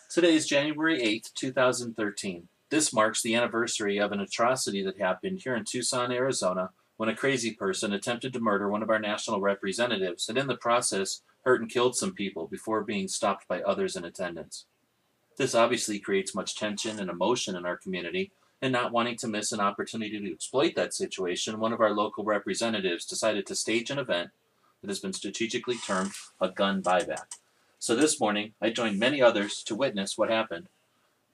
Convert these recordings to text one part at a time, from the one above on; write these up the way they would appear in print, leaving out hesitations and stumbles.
Today is January 8th, 2013. This marks the anniversary of an atrocity that happened here in Tucson, Arizona, when a crazy person attempted to murder one of our national representatives and in the process hurt and killed some people before being stopped by others in attendance. This obviously creates much tension and emotion in our community, and not wanting to miss an opportunity to exploit that situation, one of our local representatives decided to stage an event that has been strategically termed a gun buyback. So this morning, I joined many others to witness what happened.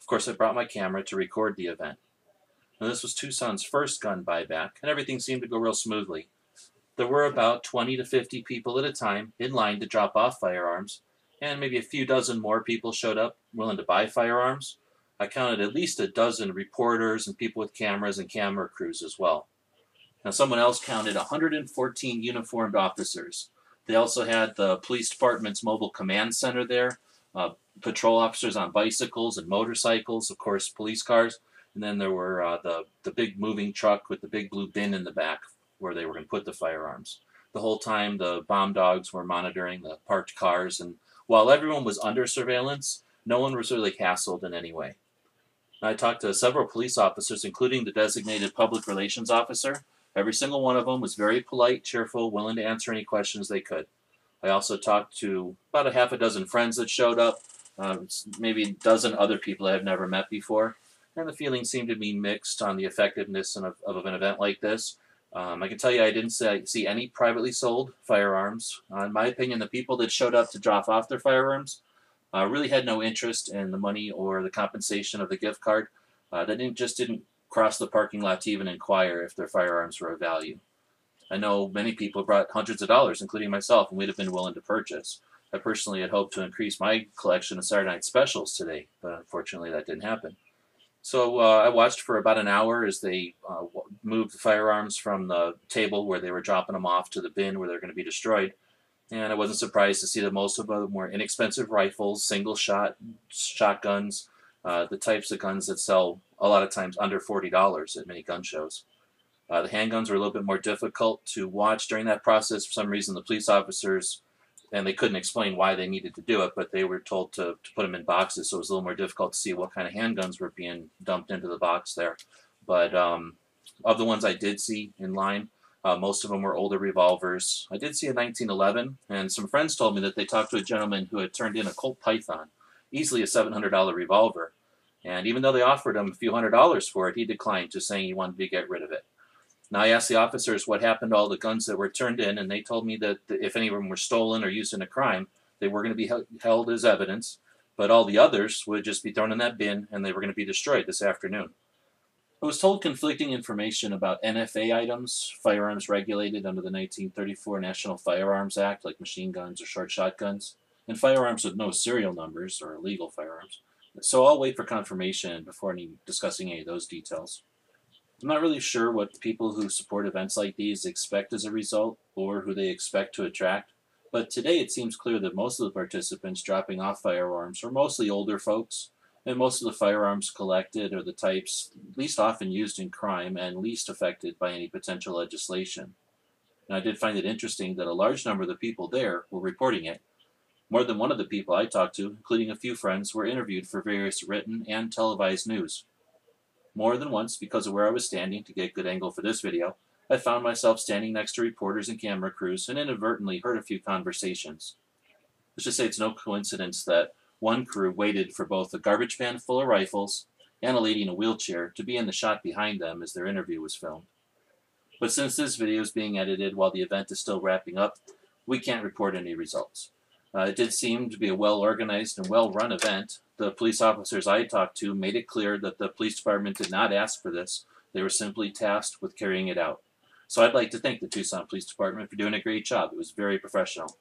Of course, I brought my camera to record the event. Now, this was Tucson's first gun buyback, and everything seemed to go real smoothly. There were about 20 to 50 people at a time in line to drop off firearms, and maybe a few dozen more people showed up willing to buy firearms. I counted at least a dozen reporters and people with cameras and camera crews as well. Now, someone else counted 114 uniformed officers. They also had the police department's mobile command center there, patrol officers on bicycles and motorcycles, of course, police cars, and then there were the big moving truck with the big blue bin in the back where they were going to put the firearms. The whole time, the bomb dogs were monitoring the parked cars, and while everyone was under surveillance, no one was really hassled in any way. I talked to several police officers, including the designated public relations officer. Every single one of them was very polite, cheerful, willing to answer any questions they could. I also talked to about a half a dozen friends that showed up, maybe a dozen other people I have never met before, and the feeling seemed to be mixed on the effectiveness of an event like this. I can tell you I didn't see any privately sold firearms. In my opinion, the people that showed up to drop off their firearms really had no interest in the money or the compensation of the gift card. They just didn't cross the parking lot to even inquire if their firearms were of value. I know many people brought hundreds of dollars, including myself, and we'd have been willing to purchase. I personally had hoped to increase my collection of Saturday night specials today, but unfortunately that didn't happen. So I watched for about an hour as they moved the firearms from the table where they were dropping them off to the bin where they're going to be destroyed. And I wasn't surprised to see that most of them were inexpensive rifles, single shot shotguns, the types of guns that sell a lot of times under $40 at many gun shows. The handguns were a little bit more difficult to watch during that process. For some reason, the police officers, and they couldn't explain why they needed to do it, but they were told to put them in boxes, so it was a little more difficult to see what kind of handguns were being dumped into the box there. But of the ones I did see in line, most of them were older revolvers. I did see a 1911, and some friends told me that they talked to a gentleman who had turned in a Colt Python, easily a $700 revolver. And even though they offered him a few $100s for it, he declined, just saying he wanted to get rid of it. Now, I asked the officers what happened to all the guns that were turned in, and they told me that if any of them were stolen or used in a crime, they were going to be held as evidence, but all the others would just be thrown in that bin, and they were going to be destroyed this afternoon. I was told conflicting information about NFA items, firearms regulated under the 1934 National Firearms Act, like machine guns or short shotguns, and firearms with no serial numbers, or illegal firearms. So I'll wait for confirmation before discussing any of those details. I'm not really sure what people who support events like these expect as a result, or who they expect to attract, but today it seems clear that most of the participants dropping off firearms are mostly older folks, and most of the firearms collected are the types least often used in crime and least affected by any potential legislation. And I did find it interesting that a large number of the people there were reporting it. More than one of the people I talked to, including a few friends, were interviewed for various written and televised news. More than once, because of where I was standing to get a good angle for this video, I found myself standing next to reporters and camera crews and inadvertently heard a few conversations. Let's just say it's no coincidence that one crew waited for both a garbage can full of rifles and a lady in a wheelchair to be in the shot behind them as their interview was filmed. But since this video is being edited while the event is still wrapping up, we can't report any results. It did seem to be a well-organized and well-run event. The police officers I talked to made it clear that the police department did not ask for this. They were simply tasked with carrying it out. So I'd like to thank the Tucson Police Department for doing a great job. It was very professional.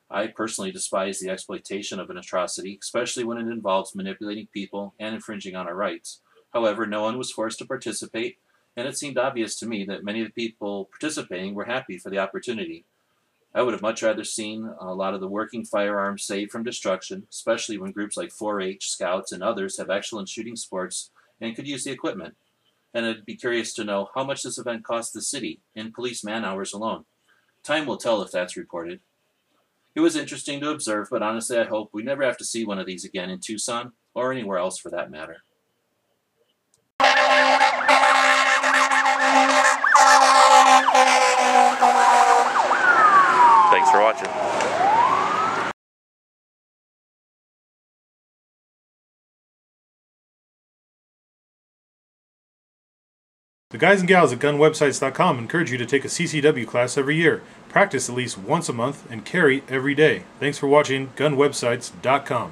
I personally despise the exploitation of an atrocity, especially when it involves manipulating people and infringing on our rights. However, no one was forced to participate, and it seemed obvious to me that many of the people participating were happy for the opportunity. I would have much rather seen a lot of the working firearms saved from destruction, especially when groups like 4-H, Scouts, and others have excellent shooting sports and could use the equipment. And I'd be curious to know how much this event cost the city in police man-hours alone. Time will tell if that's reported. It was interesting to observe, but honestly I hope we never have to see one of these again in Tucson. or anywhere else for that matter. Thanks for watching. The guys and gals at GunWebsites.com encourage you to take a CCW class every year, practice at least once a month, and carry every day. Thanks for watching GunWebsites.com.